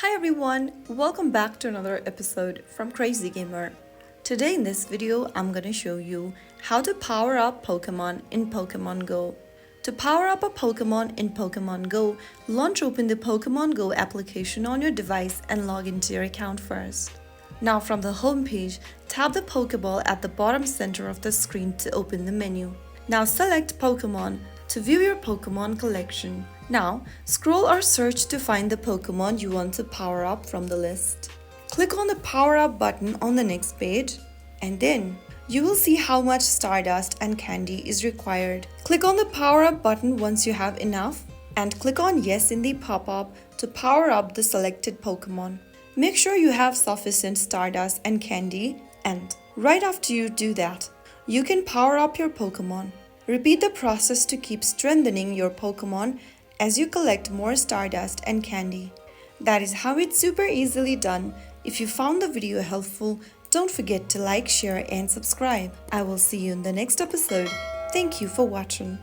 Hi everyone, welcome back to another episode from Crazy Gamer. Today in this video, I'm gonna show you how to power up Pokemon in Pokemon Go. To power up a Pokemon in Pokemon Go, launch open the Pokemon Go application on your device and log into your account first. Now from the home page, tap the Pokeball at the bottom center of the screen to open the menu. Now select Pokemon to view your Pokemon collection. Now, scroll or search to find the Pokemon you want to power up from the list. Click on the Power Up button on the next page, and then you will see how much Stardust and Candy is required. Click on the Power Up button once you have enough, and click on Yes in the pop-up to power up the selected Pokemon. Make sure you have sufficient Stardust and Candy, and right after you do that, you can power up your Pokemon. Repeat the process to keep strengthening your Pokemon as you collect more Stardust and Candy. That is how it's super easily done. If you found the video helpful, don't forget to like, share and subscribe. I will see you in the next episode. Thank you for watching.